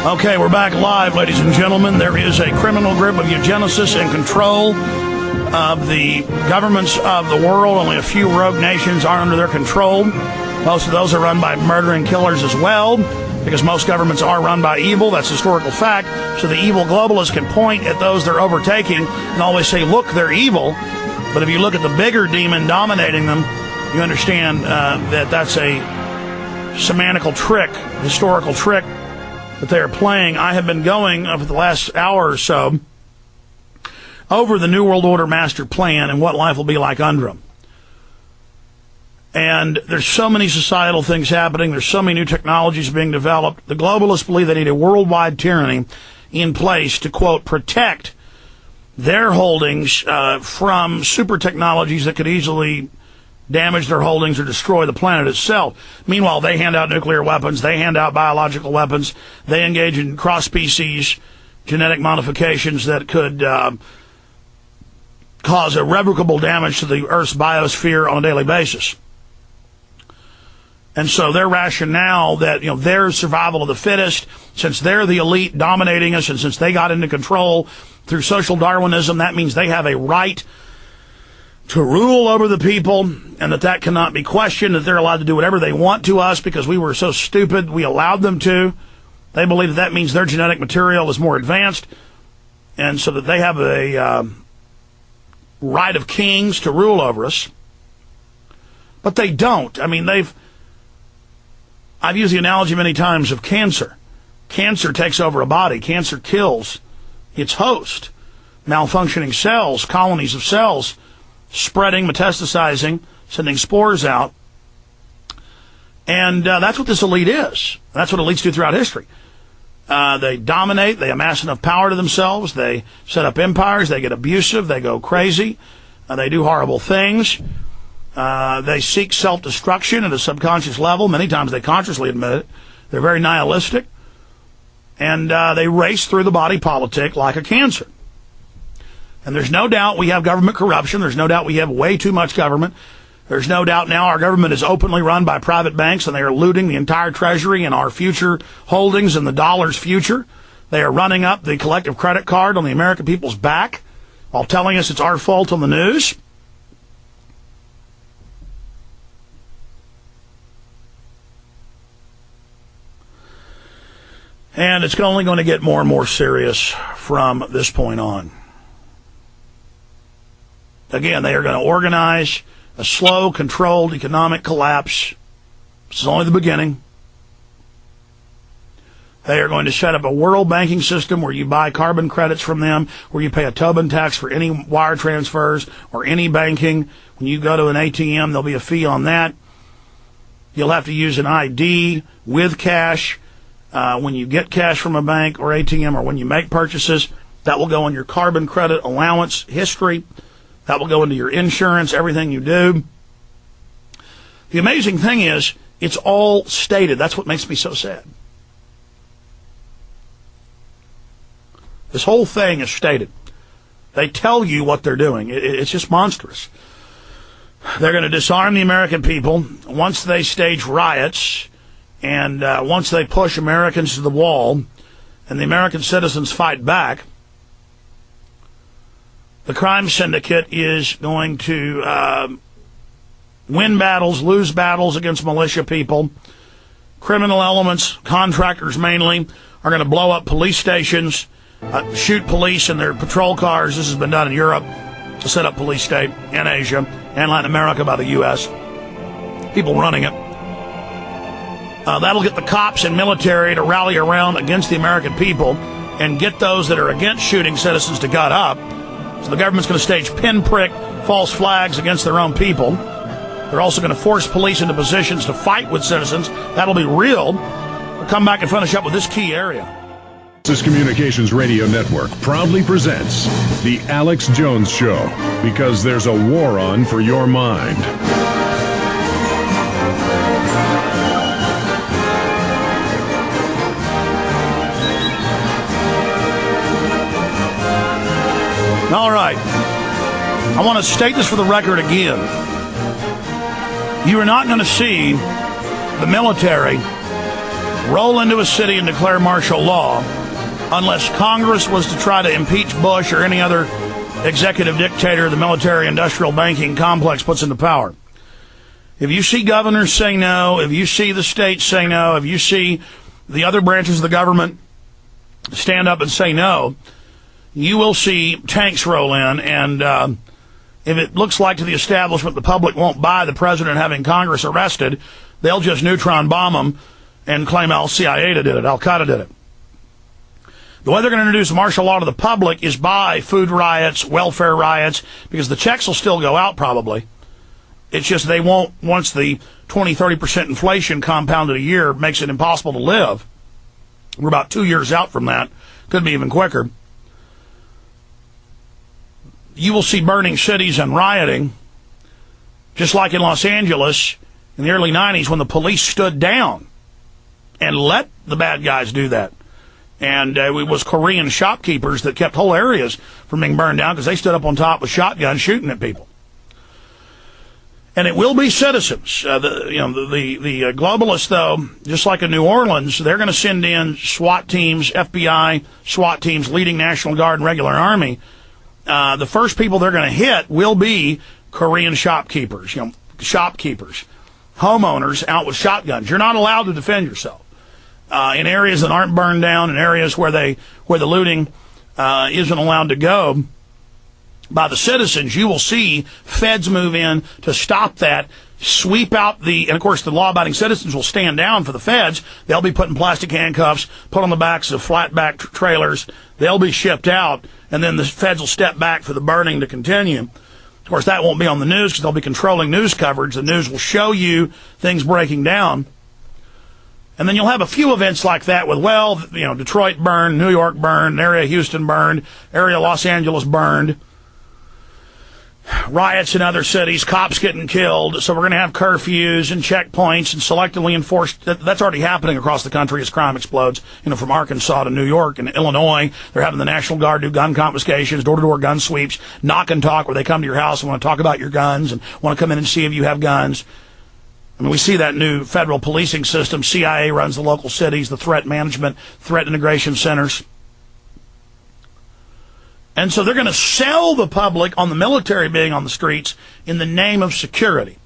Okay, we're back live, ladies and gentlemen. There is a criminal grip of eugenicists in control of the governments of the world. Only a few rogue nations are under their control. Most of those are run by murdering killers as well, because most governments are run by evil. That's historical fact. So the evil globalists can point at those they're overtaking and always say, look, they're evil. But if you look at the bigger demon dominating them, you understand that that's a semantical trick, historical trick that they are playing. I have been going for the last hour or so over the New World Order master plan and what life will be like under them. And there's so many societal things happening. There's so many new technologies being developed. The globalists believe they need a worldwide tyranny in place to, quote, protect their holdings from super technologies that could easily damage their holdings or destroy the planet itself. Meanwhile, they hand out nuclear weapons. They hand out biological weapons. They engage in cross-species genetic modifications that could cause irrevocable damage to the Earth's biosphere on a daily basis. And so their rationale that, their survival of the fittest, since they're the elite dominating us and since they got into control through social Darwinism, that means they have a right to rule over the people, and that cannot be questioned, that they're allowed to do whatever they want to us because we were so stupid we allowed them to. They believe that means their genetic material is more advanced, and so that they have a right of kings to rule over us. But they don't. I mean, I've used the analogy many times of cancer. Cancer takes over a body. Cancer kills its host. Malfunctioning cells, colonies of cells, spreading, metastasizing, sending spores out. And that's what this elite is. That's what elites do throughout history. They dominate. They amass enough power to themselves. They set up empires. They get abusive. They go crazy. They do horrible things. They seek self-destruction at a subconscious level. Many times they consciously admit it. They're very nihilistic. And they race through the body politic like a cancer. And there's no doubt we have government corruption. There's no doubt we have way too much government. There's no doubt now our government is openly run by private banks, and they are looting the entire treasury and our future holdings and the dollar's future. They are running up the collective credit card on the American people's back while telling us it's our fault on the news. And it's only going to get more and more serious from this point on. Again, they are going to organize a slow, controlled economic collapse. This is only the beginning. They are going to set up a world banking system where you buy carbon credits from them, where you pay a Tobin tax for any wire transfers or any banking. When you go to an ATM, there'll be a fee on that. You'll have to use an ID with cash. When you get cash from a bank or ATM, or when you make purchases, that will go in your carbon credit allowance history. That will go into your insurance, everything you do. The amazing thing is, it's all stated. That's what makes me so sad. This whole thing is stated. They tell you what they're doing. It's just monstrous. They're going to disarm the American people once they stage riots, and once they push Americans to the wall and the American citizens fight back. The crime syndicate is going to win battles, lose battles against militia people. Criminal elements, contractors mainly, are going to blow up police stations, shoot police in their patrol cars. This has been done in Europe to set up police state, and Asia, and Latin America by the U.S. People running it. That'll get the cops and military to rally around against the American people and get those that are against shooting citizens to gut up. So the government's going to stage pinprick false flags against their own people. They're also going to force police into positions to fight with citizens. That'll be real. We'll come back and finish up with this key area. This Communications Radio Network proudly presents The Alex Jones Show, because there's a war on for your mind. All right. I want to state this for the record again. You are not going to see the military roll into a city and declare martial law unless Congress was to try to impeach Bush or any other executive dictator the military-industrial banking complex puts into power. If you see governors say no, if you see the states say no, if you see the other branches of the government stand up and say no, you will see tanks roll in, and if it looks like to the establishment the public won't buy the president having Congress arrested, they'll just neutron bomb them and claim Al-Qaeda did it, Al-Qaeda did it. The way they're going to introduce martial law to the public is by food riots, welfare riots, because the checks will still go out probably. It's just they won't, once the 20-30% inflation compounded a year makes it impossible to live. We're about 2 years out from that. Could be even quicker. You will see burning cities and rioting, just like in Los Angeles in the early 90s when the police stood down and let the bad guys do that. And it was Korean shopkeepers that kept whole areas from being burned down because they stood up on top with shotguns shooting at people. And it will be citizens. The globalists, though, just like in New Orleans, they're going to send in SWAT teams, FBI, SWAT teams, leading National Guard and regular army. The first people they're going to hit will be Korean shopkeepers, homeowners out with shotguns. You're not allowed to defend yourself. In areas that aren't burned down, in areas where the looting isn't allowed to go by the citizens, you will see feds move in to stop that, sweep out and of course the law-abiding citizens will stand down for the feds. They'll be put in plastic handcuffs, put on the backs of flatback trailers. They'll be shipped out, and then the feds will step back for the burning to continue. Of course, that won't be on the news because they'll be controlling news coverage. The news will show you things breaking down. And then you'll have a few events like that with, Detroit burned, New York burned, area Houston burned, area Los Angeles burned, riots in other cities, cops getting killed. So we're going to have curfews and checkpoints and selectively enforced. That's already happening across the country as crime explodes. From Arkansas to New York and Illinois, they're having the National Guard do gun confiscations, door-to-door gun sweeps, knock and talk, where they come to your house and want to talk about your guns and want to come in and see if you have guns. I mean, we see that new federal policing system. CIA runs the local cities, the threat management, threat integration centers. And so they're going to sell the public on the military being on the streets in the name of security.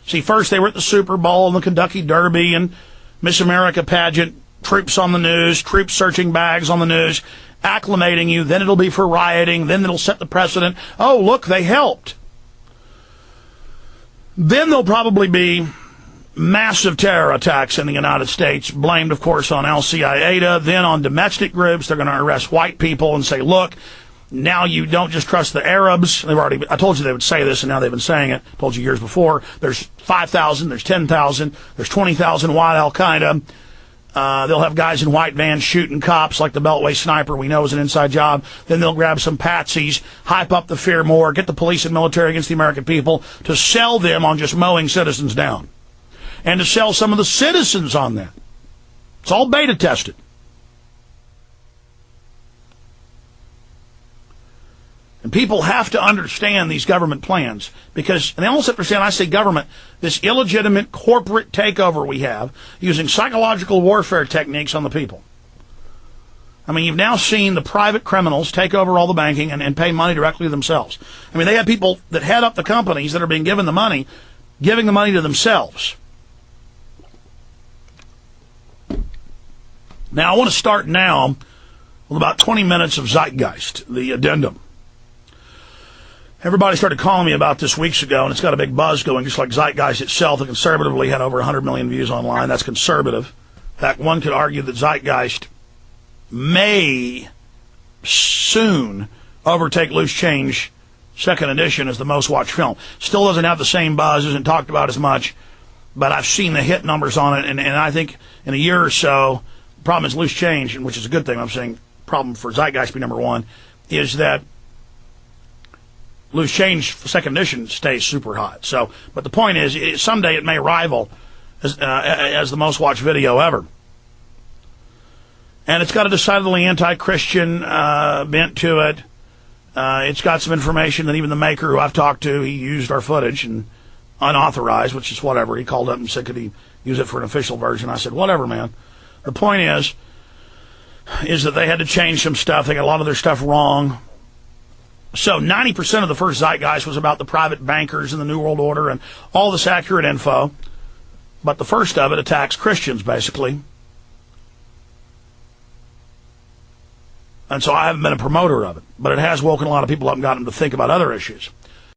See, first they were at the Super Bowl and the Kentucky Derby and Miss America pageant, troops on the news, troops searching bags on the news, acclimating you. Then it'll be for rioting. Then it'll set the precedent. Oh, look, they helped. Then there'll probably be massive terror attacks in the United States, blamed, of course, on Al-Qaeda, then on domestic groups. They're going to arrest white people and say, look, now you don't just trust the Arabs. I told you they would say this, and now they've been saying it. I told you years before. There's 5,000, there's 10,000, there's 20,000 white Al-Qaeda. They'll have guys in white vans shooting cops like the Beltway sniper we know is an inside job. Then they'll grab some patsies, hype up the fear more, get the police and military against the American people to sell them on just mowing citizens down. And to sell some of the citizens on that. It's all beta tested. And people have to understand these government plans because, and they almost understand, I say government, this illegitimate corporate takeover we have using psychological warfare techniques on the people. I mean, you've now seen the private criminals take over all the banking and pay money directly to themselves. I mean, they have people that head up the companies that are being given the money, giving the money to themselves. Now, I want to start now with about 20 minutes of Zeitgeist, the addendum. Everybody started calling me about this weeks ago, and it's got a big buzz going, just like Zeitgeist itself. The conservatively had over 100 million views online. That's conservative. In fact, one could argue that Zeitgeist may soon overtake Loose Change second edition as the most watched film. Still doesn't have the same buzz, isn't talked about as much, but I've seen the hit numbers on it, and I think in a year or so, the problem is Loose Change, which is a good thing. I'm saying problem for Zeitgeist to be number one is that Loose Change second edition stays super hot. So, but the point is, someday it may rival as the most watched video ever. And it's got a decidedly anti-Christian bent to it. It's got some information that even the maker who I've talked to, he used our footage and unauthorized, which is whatever. He called up and said, could he use it for an official version? I said, whatever, man. The point is that they had to change some stuff. They got a lot of their stuff wrong. So 90% of the first Zeitgeist was about the private bankers and the New World Order and all this accurate info. But the first of it attacks Christians, basically. And so I haven't been a promoter of it. But it has woken a lot of people up and got them to think about other issues.